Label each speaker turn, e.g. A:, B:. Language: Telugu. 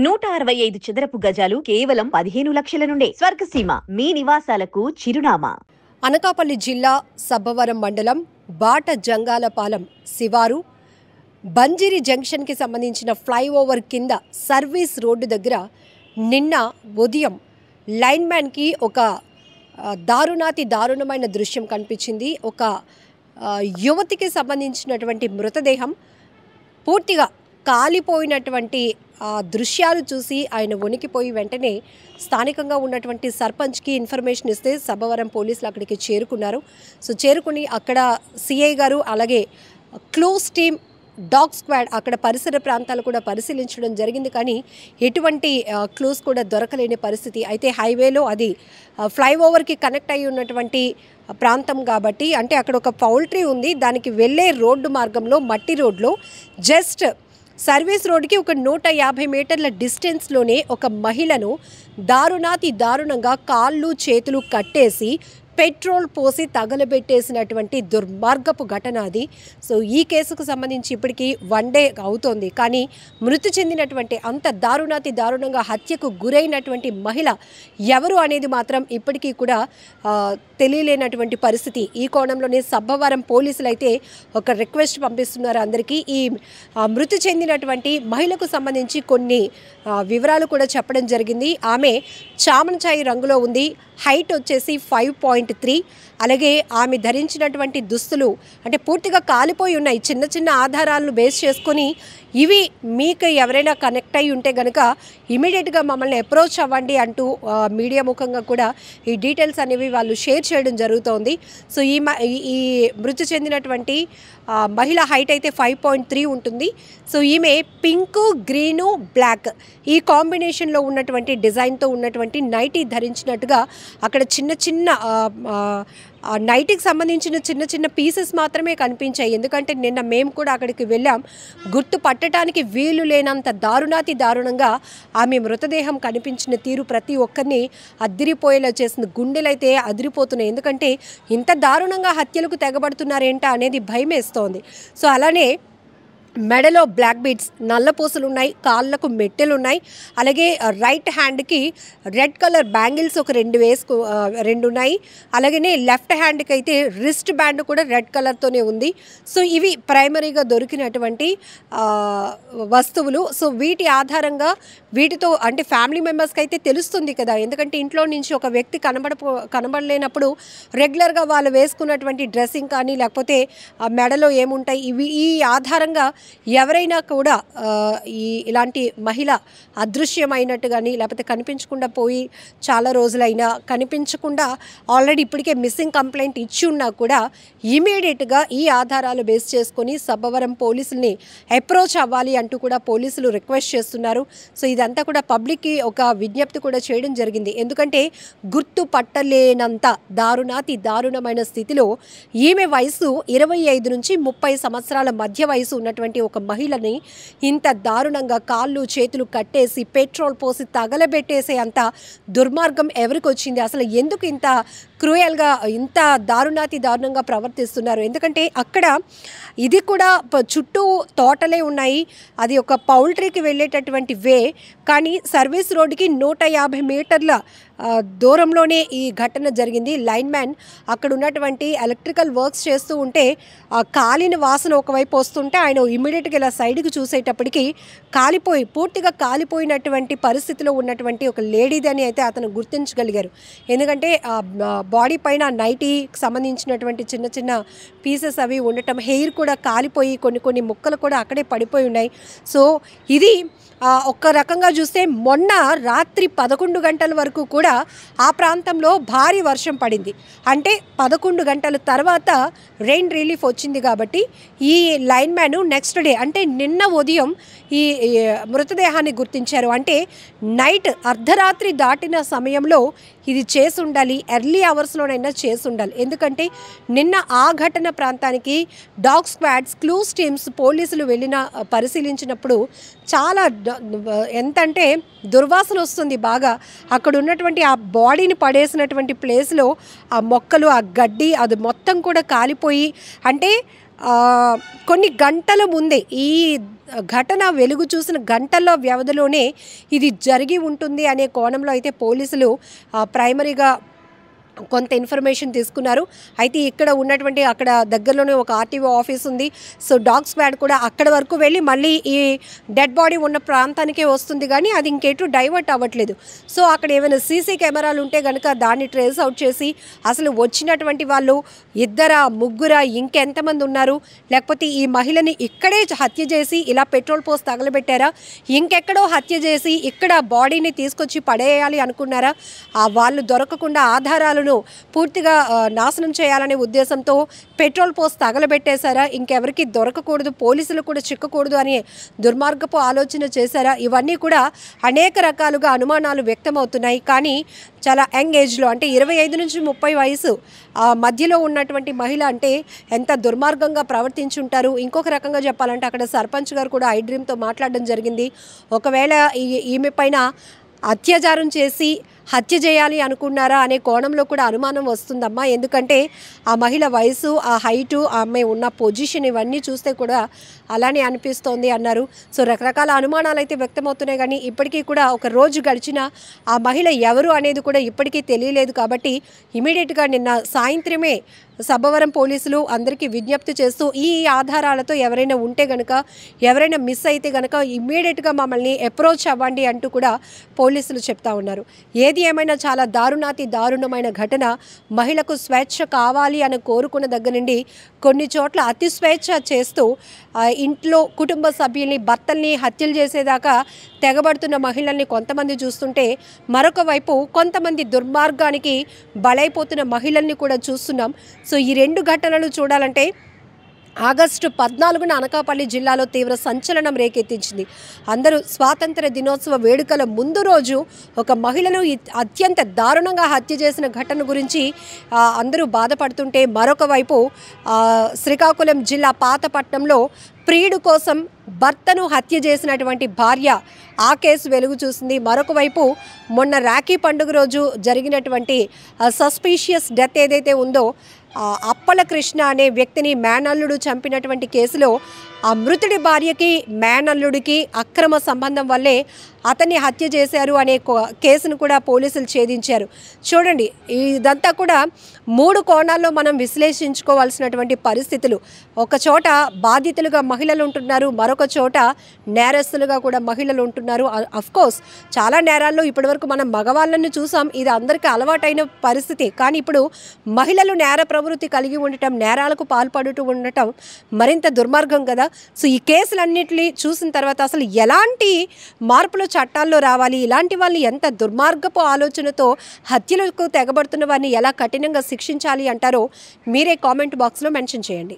A: 165 చదరపు గజాలు కేవలం 15 లక్షల నుండే. స్వర్గసీమ మీ నివాసాలకు చిరునామా.
B: అనకాపల్లి జిల్లా సబ్బవరం మండలం బాట జంగాలపాలెం శివారు బంజిరి జంక్షన్కి సంబంధించిన ఫ్లైఓవర్ కింద సర్వీస్ రోడ్డు దగ్గర నిన్న ఉదయం లైన్మ్యాన్కి ఒక దారుణమైన దృశ్యం కనిపించింది. ఒక యువతికి సంబంధించినటువంటి మృతదేహం పూర్తిగా కాలిపోయినటువంటి దృశ్యాలు చూసి ఆయన వణికిపోయి వెంటనే స్థానికంగా ఉన్నటువంటి సర్పంచ్కి ఇన్ఫర్మేషన్ ఇస్తే సబ్బవరం పోలీసులు అక్కడికి చేరుకున్నారు. సో చేరుకుని అక్కడ సిఐ గారు అలాగే క్లోజ్ టీమ్ డాగ్ స్క్వాడ్ అక్కడ పరిసర ప్రాంతాలు కూడా పరిశీలించడం జరిగింది. కానీ ఎటువంటి క్లూస్ కూడా దొరకలేని పరిస్థితి. అయితే హైవేలో అది ఫ్లైఓవర్కి కనెక్ట్ అయి ఉన్నటువంటి ప్రాంతం కాబట్టి, అంటే అక్కడ ఒక పౌల్ట్రీ ఉంది, దానికి వెళ్ళే రోడ్డు మార్గంలో మట్టి రోడ్లో జస్ట్ సర్వీస్ రోడ్డుకి ఒక 150 మీటర్ల డిస్టెన్స్లోనే ఒక మహిళను దారుణంగా కాళ్ళు చేతులు కట్టేసి పెట్రోల్ పోసి తగలబెట్టేసినటువంటి దుర్మార్గపు ఘటన అది. సో ఈ కేసుకు సంబంధించి ఇప్పటికీ 1 డే అవుతోంది. కానీ మృతి చెందినటువంటి అంత దారుణంగా హత్యకు గురైనటువంటి మహిళ ఎవరు అనేది మాత్రం ఇప్పటికీ కూడా తెలియలేనటువంటి పరిస్థితి. ఈ కోణంలోనే సబ్బవరం పోలీసులు అయితే ఒక రిక్వెస్ట్ పంపిస్తున్నారు అందరికీ. ఈ మృతి చెందినటువంటి మహిళకు సంబంధించి కొన్ని వివరాలు కూడా చెప్పడం జరిగింది. ఆమె చామనచాయి రంగులో ఉంది, హైట్ వచ్చేసి 5.3. అలాగే ఆమె ధరించినటువంటి దుస్తులు అంటే పూర్తిగా కాలిపోయి ఉన్నాయి. చిన్న ఆధారాలను బేస్ చేసుకొని ఇవి మీకు ఎవరైనా కనెక్ట్ అయి ఉంటే కనుక ఇమీడియట్గా మమ్మల్ని అప్రోచ్ అవ్వండి అంటూ మీడియా ముఖంగా కూడా ఈ డీటెయిల్స్ అనేవి వాళ్ళు షేర్ చేయడం జరుగుతోంది. సో ఈ మృతి చెందినటువంటి మహిళ హైట్ అయితే 5.3 ఉంటుంది. సో ఈమె పింకు, గ్రీను, బ్లాక్ ఈ కాంబినేషన్లో ఉన్నటువంటి డిజైన్తో ఉన్నటువంటి నైటీ ధరించినట్టుగా అక్కడ చిన్న నైటీకి సంబంధించిన చిన్న పీసెస్ మాత్రమే కనిపించాయి. ఎందుకంటే నిన్న మేము కూడా అక్కడికి వెళ్ళాం. గుర్తు పట్టడానికి వీలు లేనంత దారుణంగా ఆమె మృతదేహం కనిపించిన తీరు ప్రతి ఒక్కరిని అదిరిపోయేలా చేసింది. గుండెలైతే అదిరిపోతున్నాయి. ఎందుకంటే ఇంత దారుణంగా హత్యలకు తెగబడుతున్నారేంటా అనేది భయం వేస్తోంది. సో అలానే మెడలో బ్లాక్ బీడ్స్, నల్లపూసలు ఉన్నాయి, కాళ్ళకు మెట్టెలు ఉన్నాయి. అలాగే రైట్ హ్యాండ్కి రెడ్ కలర్ బ్యాంగిల్స్ ఒక 2 ఉన్నాయి. అలాగే లెఫ్ట్ హ్యాండ్కి అయితే రిస్ట్ బ్యాండ్ కూడా రెడ్ కలర్తోనే ఉంది. సో ఇవి ప్రైమరీగా దొరికినటువంటి వస్తువులు. సో వీటి ఆధారంగా వీటితో అంటే ఫ్యామిలీ మెంబర్స్కి అయితే తెలుస్తుంది కదా, ఎందుకంటే ఇంట్లో నుంచి ఒక వ్యక్తి కనబడలేనప్పుడు రెగ్యులర్గా వాళ్ళు వేసుకున్నటువంటి డ్రెస్సింగ్ కానీ లేకపోతే మెడలో ఏముంటాయి ఈ ఆధారంగా ఎవరైనా కూడా ఇలాంటి మహిళ అదృశ్యమైనట్టు కానీ లేకపోతే కనిపించకుండా పోయి చాలా రోజులైనా కనిపించకుండా ఆల్రెడీ ఇప్పటికే మిస్సింగ్ కంప్లైంట్ ఇచ్చి ఉన్నా కూడా ఇమీడియట్గా ఈ ఆధారాలు బేస్ చేసుకొని సబ్బవరం పోలీసుల్ని అప్రోచ్ అవ్వాలి అంటూ కూడా పోలీసులు రిక్వెస్ట్ చేస్తున్నారు. సో ఇదంతా కూడా పబ్లిక్కి ఒక విజ్ఞప్తి కూడా చేయడం జరిగింది. ఎందుకంటే గుర్తు పట్టలేనంత దారుణమైన స్థితిలో ఈమె వయసు 25 నుంచి 30 సంవత్సరాల మధ్య వయసు ఉన్నటువంటి ఒక మహిళని ఇంత దారుణంగా కాళ్ళు చేతులు కట్టేసి పెట్రోల్ పోసి తగలబెట్టేసే అంత దుర్మార్గం ఎవరికి వచ్చింది? అసలు ఎందుకు ఇంత క్రూయల్గా ఇంత దారుణంగా ప్రవర్తిస్తున్నారు? ఎందుకంటే అక్కడ ఇది కూడా చుట్టూ తోటలే ఉన్నాయి, అది ఒక పౌల్ట్రీకి వెళ్ళేటటువంటి వే. కానీ సర్వీస్ రోడ్డుకి 150 మీటర్ల దూరంలోనే ఈ ఘటన జరిగింది. లైన్ మ్యాన్ అక్కడ ఉన్నటువంటి ఎలక్ట్రికల్ వర్క్స్ చేస్తూ ఉంటే కాలిన వాసన ఒకవైపు వస్తుంటే ఆయన ఇమ్మీడియట్గా ఇలా సైడ్కి చూసేటప్పటికి పూర్తిగా కాలిపోయినటువంటి పరిస్థితిలో ఉన్నటువంటి ఒక లేడీదని అయితే అతను గుర్తించగలిగారు. ఎందుకంటే బాడీ పైన నైటీకి సంబంధించినటువంటి చిన్న పీసెస్ అవి ఉండటం, హెయిర్ కూడా కాలిపోయి కొన్ని ముక్కలు కూడా అక్కడే పడిపోయి ఉన్నాయి. సో ఇది ఒక్క రకంగా చూస్తే మొన్న రాత్రి 11 గంటల వరకు కూడా ఆ ప్రాంతంలో భారీ వర్షం పడింది. అంటే 11 గంటల తర్వాత రెయిన్ రిలీఫ్ వచ్చింది కాబట్టి ఈ లైన్ మ్యాన్ నెక్స్ట్ డే అంటే నిన్న ఉదయం ఈ మృతదేహాన్ని గుర్తించారు. అంటే నైట్ అర్ధరాత్రి దాటిన సమయంలో ఇది చేసి ఉండాలి, ఎర్లీ అవర్స్లోనైనా చేసి ఉండాలి. ఎందుకంటే నిన్న ఆ ఘటన ప్రాంతానికి డాగ్ స్క్వాడ్స్, క్లూస్ టీమ్స్, పోలీసులు పరిశీలించినప్పుడు చాలా ఎంతంటే దుర్వాసన వస్తుంది బాగా. అక్కడ ఉన్నటువంటి ఆ బాడీని పడేసినటువంటి ప్లేస్లో ఆ మొక్కలు, ఆ గడ్డి అది మొత్తం కూడా కాలిపోయి, అంటే కొన్ని గంటల ముందే ఈ ఘటన వెలుగు చూసిన గంటల్లో వ్యవధిలోనే ఇది జరిగి ఉంటుంది అనే కోణంలో అయితే పోలీసులు ప్రైమరీగా కొంత ఇన్ఫర్మేషన్ తీసుకున్నారు. అయితే ఇక్కడ ఉన్నటువంటి అక్కడ దగ్గరలోనే ఒక ఆర్టీఓ ఆఫీస్ ఉంది. సో డాగ్ స్క్వాడ్ కూడా అక్కడ వరకు వెళ్ళి మళ్ళీ ఈ డెడ్ బాడీ ఉన్న ప్రాంతానికే వస్తుంది, కానీ అది ఇంకెటు డైవర్ట్ అవ్వట్లేదు. సో అక్కడ ఏమైనా సీసీ కెమెరాలు ఉంటే కనుక దాన్ని ట్రేస్ అవుట్ చేసి అసలు వచ్చినటువంటి వాళ్ళు ఇద్దరా ముగ్గురా ఇంకెంతమంది ఉన్నారు, లేకపోతే ఈ మహిళని ఇక్కడే హత్య చేసి ఇలా పెట్రోల్ పోసి తగలబెట్టారా, ఇంకెక్కడో హత్య చేసి ఇక్కడ బాడీని తీసుకొచ్చి పడేయాలి అనుకున్నారా, వాళ్ళు దొరకకుండా ఆధారాలను పూర్తిగా నాశనం చేయాలనే ఉద్దేశంతో పెట్రోల్ పోసి తగలబెట్టేశారా, ఇంకెవరికి దొరకకూడదు, పోలీసులు కూడా చిక్కకూడదు అనే దుర్మార్గపు ఆలోచన చేశారా, ఇవన్నీ కూడా అనేక రకాలుగా అనుమానాలు వ్యక్తమవుతున్నాయి. కానీ చాలా యంగ్ ఏజ్లో అంటే 25 నుంచి 30 వయసు మధ్యలో ఉన్నటువంటి మహిళ అంటే ఎంత దుర్మార్గంగా ప్రవర్తించుంటారు. ఇంకొక రకంగా చెప్పాలంటే అక్కడ సర్పంచ్ గారు కూడా ఐ డ్రీమ్తో మాట్లాడడం జరిగింది. ఒకవేళ ఈమె పైన అత్యాచారం చేసి హత్య చేయాలి అనుకున్నారా అనే కోణంలో కూడా అనుమానం వస్తుందమ్మా. ఎందుకంటే ఆ మహిళ వయసు, ఆ హైటు, ఆమె ఉన్న పొజిషన్ ఇవన్నీ చూస్తే కూడా అలానే అనిపిస్తోంది అన్నారు. సో రకరకాల అనుమానాలు అయితే వ్యక్తమవుతున్నాయి, కానీ ఇప్పటికీ కూడా ఒక రోజు గడిచినా ఆ మహిళ ఎవరు అనేది కూడా ఇప్పటికీ తెలియలేదు. కాబట్టి ఇమీడియట్గా నిన్న సాయంత్రమే సబ్బవరం పోలీసులు అందరికీ విజ్ఞప్తి చేస్తూ ఈ ఆధారాలతో ఎవరైనా ఉంటే గనక, ఎవరైనా మిస్ అయితే గనక ఇమ్మీడియట్గా మమ్మల్ని అప్రోచ్ అవ్వండి అంటూ కూడా పోలీసులు చెప్తా ఉన్నారు. ఏది ఏమైనా చాలా దారుణమైన ఘటన. మహిళకు స్వేచ్ఛ కావాలి అని కోరుకున్న దగ్గర నుండి కొన్ని చోట్ల అతి స్వేచ్ఛ చేస్తూ ఇంట్లో కుటుంబ సభ్యుల్ని, భర్తల్ని హత్యలు చేసేదాకా తెగబడుతున్న మహిళల్ని కొంతమంది చూస్తుంటే, మరొక వైపు కొంతమంది దుర్మార్గానికి బలైపోతున్న మహిళల్ని కూడా చూస్తున్నాం. సో ఈ రెండు ఘటనలు చూడాలంటే ఆగస్టు 14న అనకాపల్లి జిల్లాలో తీవ్ర సంచలనం రేకెత్తించింది. అందరూ స్వాతంత్ర దినోత్సవ వేడుకల ముందు రోజు ఒక మహిళను అత్యంత దారుణంగా హత్య చేసిన ఘటన గురించి అందరూ బాధపడుతుంటే, మరొక వైపు శ్రీకాకుళం జిల్లా పాతపట్నంలో ప్రియుడు కోసం భర్తను హత్య చేసినటువంటి భార్య ఆ కేసు వెలుగు చూసింది. మరొక వైపు మొన్న రాఖీ పండుగ రోజు జరిగినటువంటి సస్పీషియస్ డెత్ ఏదైతే ఉందో, అప్పల కృష్ణ అనే వ్యక్తిని మేనల్లుడు చంపినటువంటి కేసులో ఆ మృతుడి భార్యకి మేనల్లుడికి అక్రమ సంబంధం వల్లే అతన్ని హత్య చేశారు అనే కేసును కూడా పోలీసులు ఛేదించారు. చూడండి, ఇదంతా కూడా 3 కోణాల్లో మనం విశ్లేషించుకోవాల్సినటువంటి పరిస్థితులు. ఒక చోట బాధితులుగా మహిళలు ఉంటున్నారు, మరొక చోట నేరస్తులుగా కూడా మహిళలు ఉంటున్నారు. అఫ్కోర్స్ చాలా నేరాల్లో ఇప్పటివరకు మనం మగవాళ్ళని చూసాం, ఇది అందరికీ అలవాటైన పరిస్థితి. కానీ ఇప్పుడు మహిళలు నేర ప్రవృత్తి కలిగి ఉండటం, నేరాలకు పాల్పడుతూ ఉండటం మరింత దుర్మార్గం కదా. సో ఈ కేసులన్నింటినీ చూసిన తర్వాత అసలు ఎలాంటి మార్పులు చట్టాల్లో రావాలి, ఇలాంటి వాళ్ళు ఎంత దుర్మార్గపు ఆలోచనతో హత్యలకు తెగబడుతున్న వారిని ఎలా కఠినంగా శిక్షించాలి అంటారో మీరే కామెంట్ బాక్స్లో మెన్షన్ చేయండి.